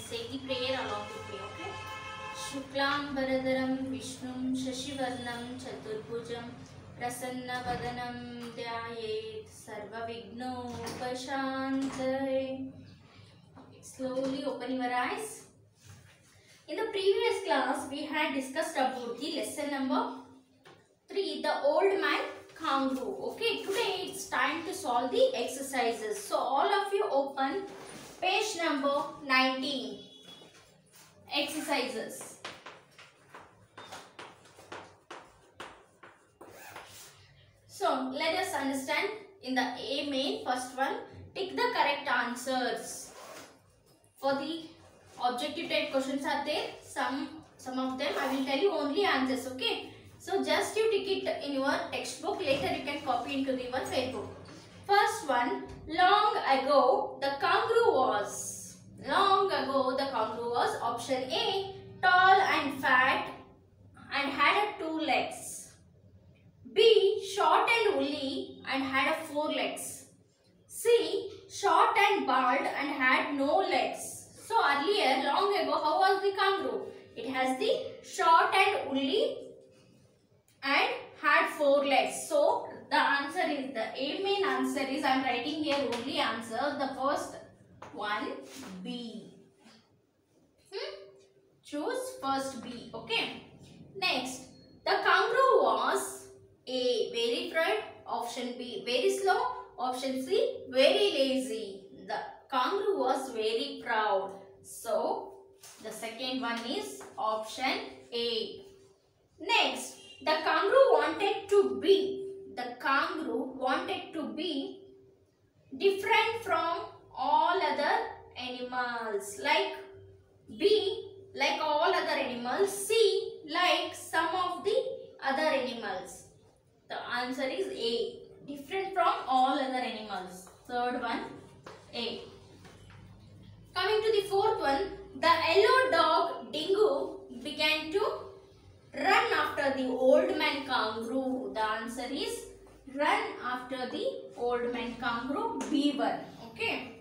Say the prayer along with me, okay? Shuklam Varadaram Vishnum Shashivarnam Chaturbhujam Prasanna Dhyayet Sarva Vignopashantaye. Slowly open your eyes. In the previous class, we had discussed about the lesson number 3, the old man kangaroo. Okay, today it's time to solve the exercises. So all of you open page number 19. Exercises. So let us understand in the A main, first one, tick the correct answers. For the objective type questions are there, some of them I will tell you only answers, okay? So just you tick it in your textbook, later you can copy into the one Facebook. First one, long ago the kangaroo was. Long ago the kangaroo was, option A, tall and fat and had 2 legs. B, short and woolly and had 4 legs. C, short and bald and had no legs. So earlier, long ago, how was the kangaroo? It has the short and woolly and had 4 legs. So the answer is, the A main answer is, I am writing here only answer, the first one, B. Choose first B, okay. Next, the kangaroo was A, very proud, option B, very slow, option C, very lazy. The kangaroo was very proud. So, the second one is option A. Next, the kangaroo wanted to be different from all other animals. Like B, like all other animals. C, like some of the other animals. The answer is A, different from all other animals. Third one, A. Coming to the fourth one, the yellow dog Dingo began to run after the old man kangaroo. The answer is run after the old man kangaroo, Beaver. Okay.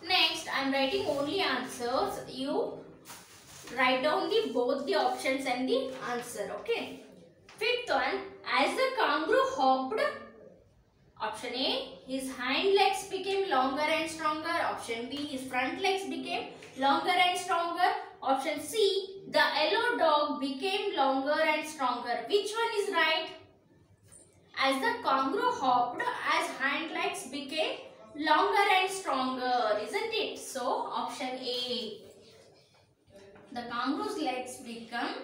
Next, I am writing only answers. You write down both the options and the answer. Okay. Fifth one, as the kangaroo hopped, option A, his hind legs became longer and stronger. Option B, his front legs became longer and stronger. Option C, the yellow dog became longer and stronger. Which one is right? As the kangaroo hopped, as hind legs became longer and stronger, isn't it? So, option A, the kangaroo's legs become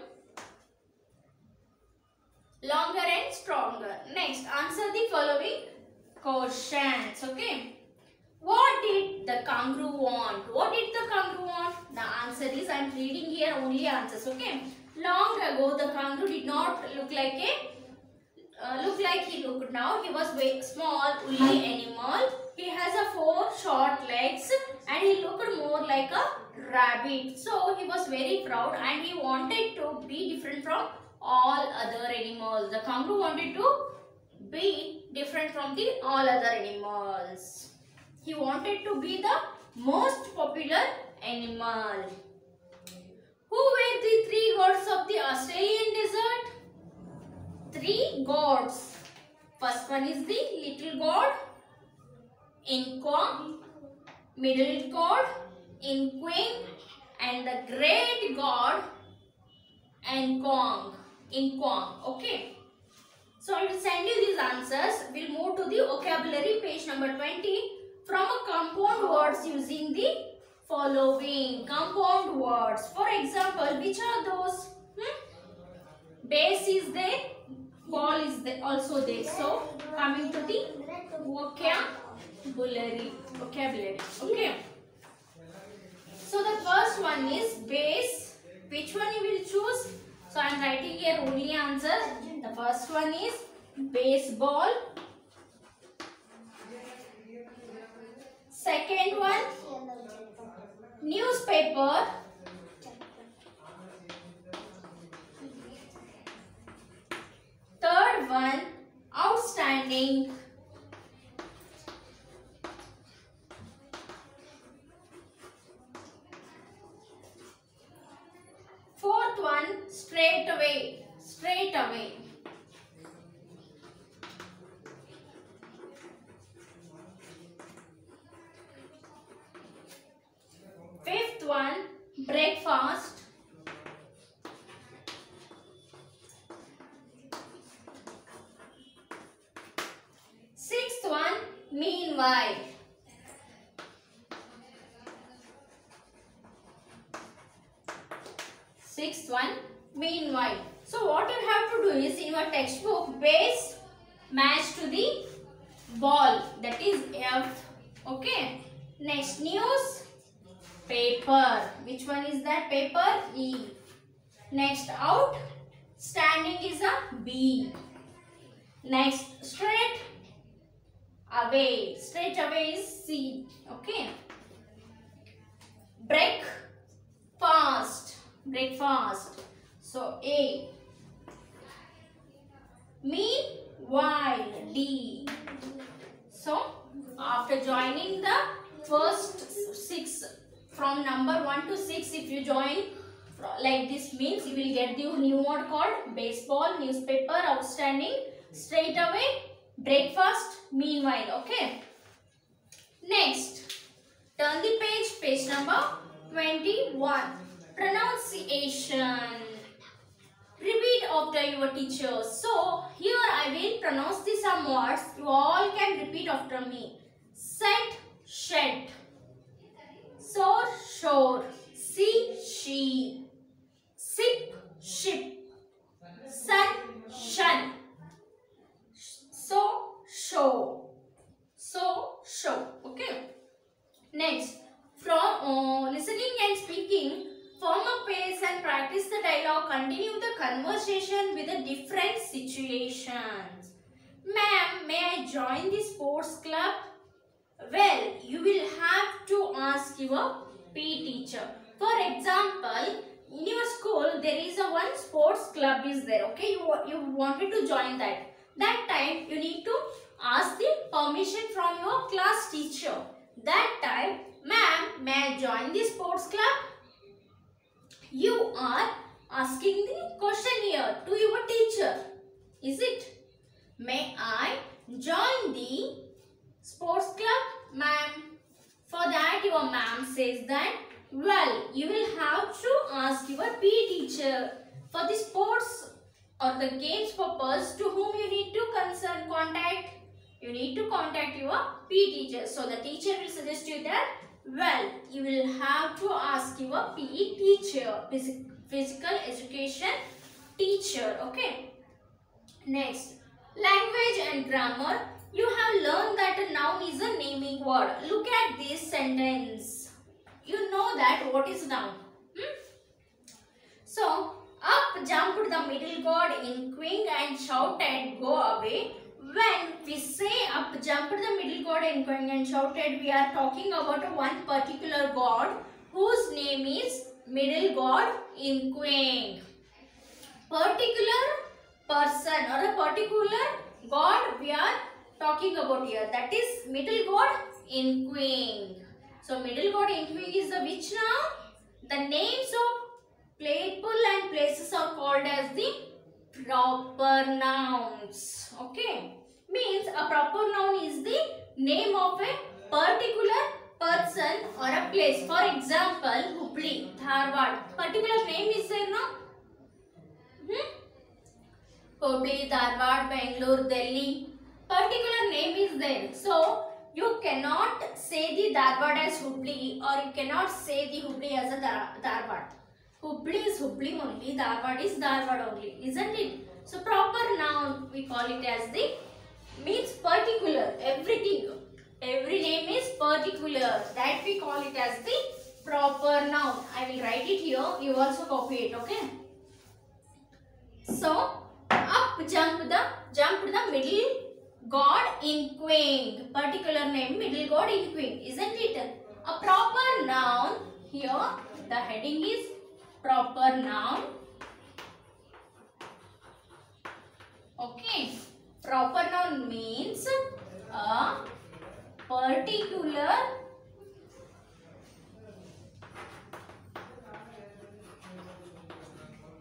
longer and stronger. Next, answer the following questions. Okay. What did the kangaroo want? What did the kangaroo want? The answer is, I am reading here only answers. Okay. Long ago, the kangaroo did not look like he looked now. He was very small, woolly animal. He has 4 short legs and he looked more like a rabbit. So he was very proud and he wanted to be different from all other animals. The kangaroo wanted to be different from the all other animals. He wanted to be the most popular animal. Who were the 3 gods of the Australian desert? 3 gods. First one is the little god, Inkwang, middle god, Inkwing, and the great god, Inkwang. Okay. So I will send you these answers. We'll move to the vocabulary, page number 20. From a compound words using the following compound words. For example, which are those? Base is there, ball is there, also there. So coming to the vocabulary. Okay. So the first one is base. Which one you will choose? So I am writing here only answers. The first one is baseball. Second one, newspaper. Third one, outstanding. straight away, straight away. Fifth one, breakfast. Sixth one, meanwhile. Sixth one, meanwhile. So what you have to do is, in your textbook, base match to the ball, that is F. Okay. Next, news, paper. Which one is that? Paper, E. Next, out, standing is a B. Next, straight away. Straight away is C. Okay. Break fast. Breakfast. So A. Meanwhile, D. So after joining the first 6 from number 1 to 6, if you join like this, means you will get the new word called baseball, newspaper, outstanding, straight away, breakfast, meanwhile. Okay. Next, turn the page, page number 21. Pronunciation. Repeat after your teacher. So here I will pronounce the some words. You all can repeat after me. Set, shed. Soar, shore. See, she. Sip, ship. Sun, shun. So, show. So, show. Okay. Next, from listening and speaking, form a pace and practice the dialogue. Continue the conversation with the different situations. Ma'am, may I join the sports club? Well, you will have to ask your PE teacher. For example, in your school, there is a one sports club is there. Okay, you wanted to join that. That time, you need to ask the permission from your class teacher. That time, ma'am, may I join the sports club? You are asking the question here to your teacher. Is it? May I join the sports club, ma'am? For that, your ma'am says that, well, you will have to ask your PE teacher for the sports or the games purpose to whom you need to contact. You need to contact your PE teacher. So the teacher will suggest you that, well, you will have to ask your PE teacher, physical education teacher. Okay. Next, language and grammar. You have learned that a noun is a naming word. Look at this sentence. You know that what is noun. So, up jumped the middle god in queen and shouted, go away. When we say up jumped the middle god in queen and shouted, we are talking about one particular god whose name is middle god in queen. Particular person or a particular god we are talking about here, that is middle god in queen. So middle god in queen is the which noun? The names of people and places are called as the proper nouns. Okay, means a proper noun is the name of a particular person or a place. For example, Hubli, Dharwad. Particular name is there, no? Hubli, Dharwad, Bangalore, Delhi. Particular name is there. So you cannot say the Dharwad as Hubli, or you cannot say the Hubli as a Dharwad. Hubli is Hubli only, Dharwad is Dharwad only, isn't it? So proper noun we call it as the, means particular, everything. Every name is particular, that we call it as the proper noun. I will write it here, you also copy it, okay? So up jumped the middle god in queen. Particular name middle god in queen, isn't it? A proper noun, here the heading is proper noun. Okay, proper noun means a particular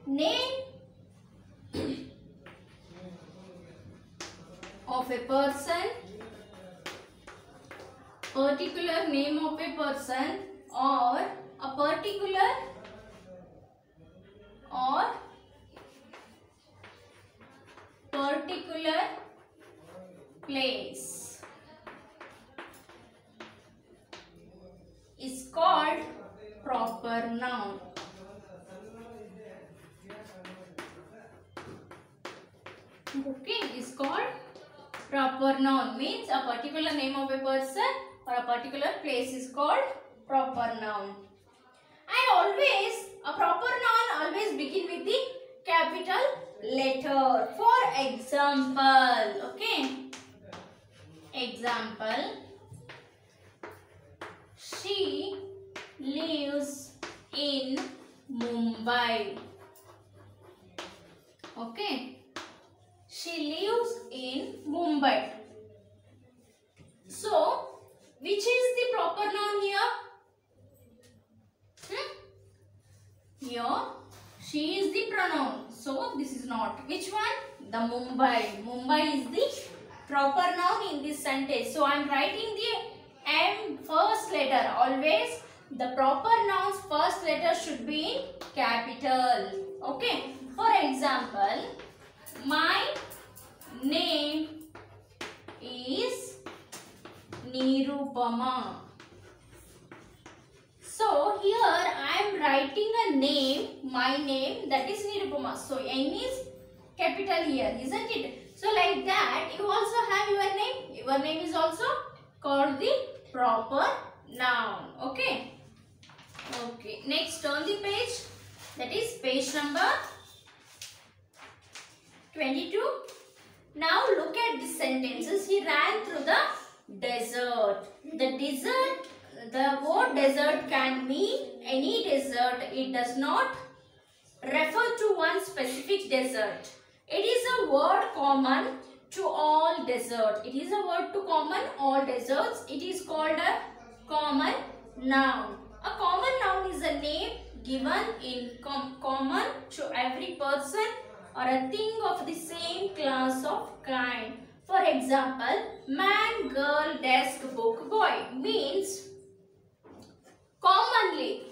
name of a person, particular name of a person or a particular place is called proper noun. Okay, is called proper noun, means a particular name of a person or a particular place is called proper noun. And always a proper noun always begin with the capital letter. For example, okay, example, she lives in Mumbai. Okay, she lives in Mumbai. So, which is the proper noun here? Here, she is the pronoun. So, this is not. Which one? The Mumbai. Mumbai is the proper noun in this sentence. So, I am writing the M first letter. Always, the proper noun's first letter should be in capital. Okay. For example, my name is Nirupama. So here I am writing a name, my name, that is Nirupama. So N is capital here, isn't it? So like that you also have your name. Your name is also called the proper noun. Okay. Okay. Next, turn the page. That is page number 22. Now look at the sentences. He ran through the desert. The word desert can mean any desert. It does not refer to one specific desert. It is a word common to all deserts. It is a word to common all deserts. It is called a common noun. A common noun is a name given in common to every person or a thing of the same class of kind. For example, man, girl, desk, book, boy means commonly.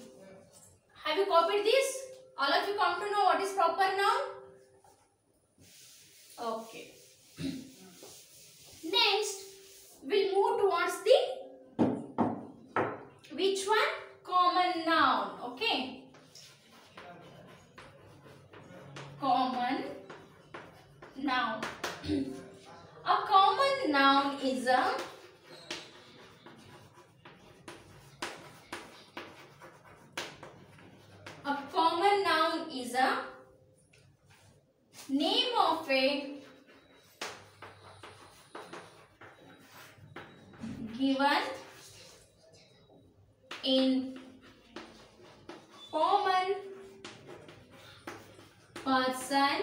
Have you copied this? All of you come to know what is proper noun? Okay. Next, we'll move towards the which one? Common noun. Okay. Common noun. A common noun is a name of a given in common person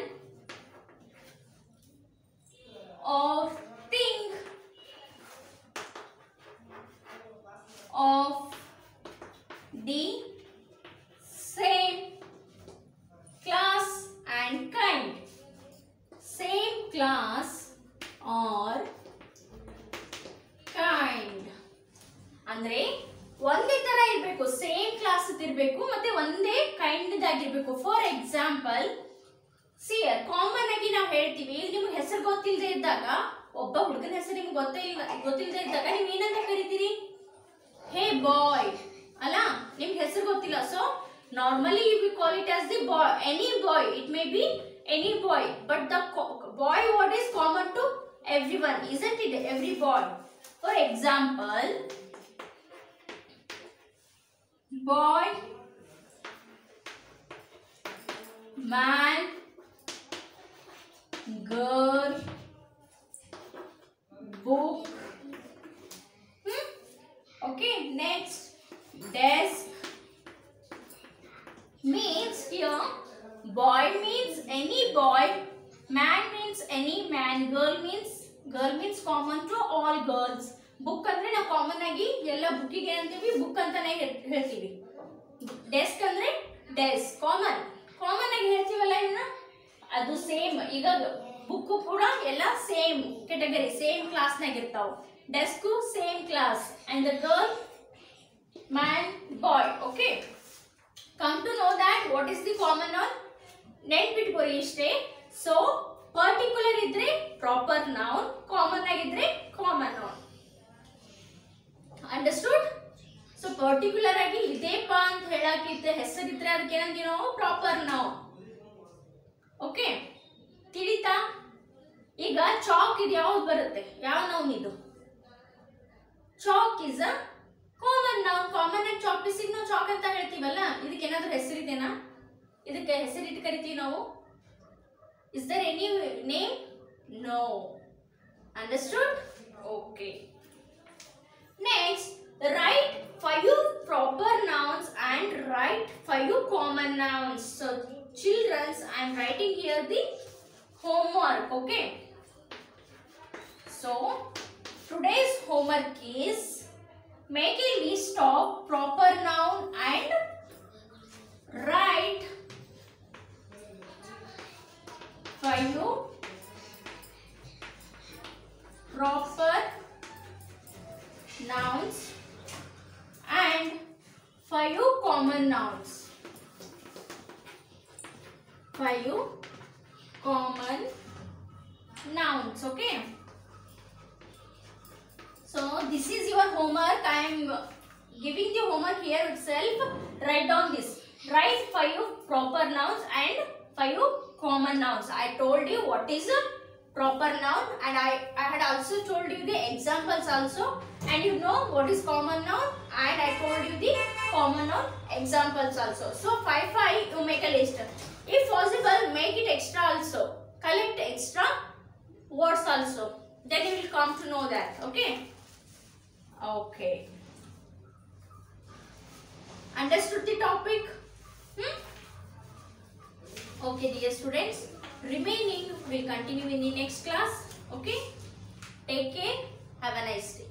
or thing of the same class and kind. Same class or kind. ಅಂದ್ರೆ ಒಂದೇ ತರ ಇರಬೇಕು, same class ಇರಬೇಕು ಮತ್ತೆ ಒಂದೇ kind ಆಗಿರಬೇಕು. For example, C common ಆಗಿ ನಾವು ಹೇಳ್ತೀವಿ, ನಿಮ್ಗೆ ಹೆಸರು ಗೊತ್ತಿಲ್ಲದೆ ಇದ್ದಾಗ, ಒಬ್ಬ ಹುಡುಗನ ಹೆಸರು ನಿಮ್ಗೆ ಗೊತ್ತಿಲ್ಲದೆ ಇದ್ದಾಗ ನೀವು ಏನಂತ ಕರಿತೀರಿ? ಹೇ ಬಾಯ್ ಅಲ್ಲ, ನಿಮ್ಗೆ ಹೆಸರು ಗೊತ್ತಿಲ್ಲ. So normally you will call it as the boy, any boy. It may be any boy, but the boy word is common to everyone, isn't it? Every boy. For example, boy, man, girl, book. Okay, next, desk. Means here, boy means any boy, man means any man, girl means common to all girls. Book ಅಂದ್ರೆ ನಾವು common ಆಗಿ ಎಲ್ಲ ಬುಕ್ಕಿಗೆ ಅಂತೀವಿ, book ಅಂತಾನೆ ಹೇಳ್ತೀವಿ. Desk ಅಂದ್ರೆ desk, common ಆಗಿ ಹೇಳ್ತೀವಲ್ಲ ಇವನ್ನ, ಅದು ಸೇಮ್. ಈಗ ಬುಕ್ ಕೂಡ ಎಲ್ಲ ಸೇಮ್ ಕೆಟಗರಿ, ಸೇಮ್ ಕ್ಲಾಸ್ ನಾಗ ಇರ್ತಾವ. Desk same class and the girl man boy. Okay, come to know that what is the common noun. ನೆನ್ಪಿಟ್ಕೋರಿ ಇಷ್ಟೇ. ಸೊ ಪರ್ಟಿಕ್ಯುಲರ್ ಇದ್ರೆ ಪ್ರಾಪರ್ ನೌನ್, ಕಾಮನ್ ಆಗಿದ್ರೆ common noun. Understood? So particular ಆಗಿ ಇದೇಪ ಅಂತ ಹೇಳಕ್ಕಿದ್ರೆ ಹೆಸರಿದ್ರೆ ಅದಕ್ಕೆ ಏನಂತೀವಿ ನಾವು? Proper noun. ಓಕೆ, ತಿಳಿತಾ? ಈಗ ಚಾಕ್ ಇದು ಯಾವ್ದು ಬರುತ್ತೆ? ಯಾವ ನೌನ್ ಇದು? Chalk is a common noun. Common ಆಗಿ ಚಾಕ್ ಪೀಸಿಗೆ ನಾವು ಚಾಕ್ ಅಂತ ಹೇಳ್ತೀವಲ್ಲ, ಇದಕ್ಕೆ ಏನಾದ್ರೂ ಹೆಸರಿದೆನಾ? ಇದಕ್ಕೆ ಹೆಸರಿಟ್ಟು ಕರಿತೀವಿ ನಾವು. Is there any name? No. Understood? Okay. Next, write 5 proper nouns and write 5 common nouns. So children, I am writing here the homework. Okay, so today's homework is make a list of proper noun and write 5 proper nouns and 5 common nouns. 5 common nouns. Okay, so this is your homework. I am giving the homework here itself. Write down this. Write 5 proper nouns and 5 common nouns. I told you what is a proper noun, and I had also told you the examples also, and you know what is common noun, and I told you the common noun examples also. So 5 you make a list. If possible, make it extra also. Collect extra words also. Then you will come to know that. Okay. Okay. Understood the topic? Okay, dear students. Remaining will continue in the next class. Okay. Take care. Have a nice day.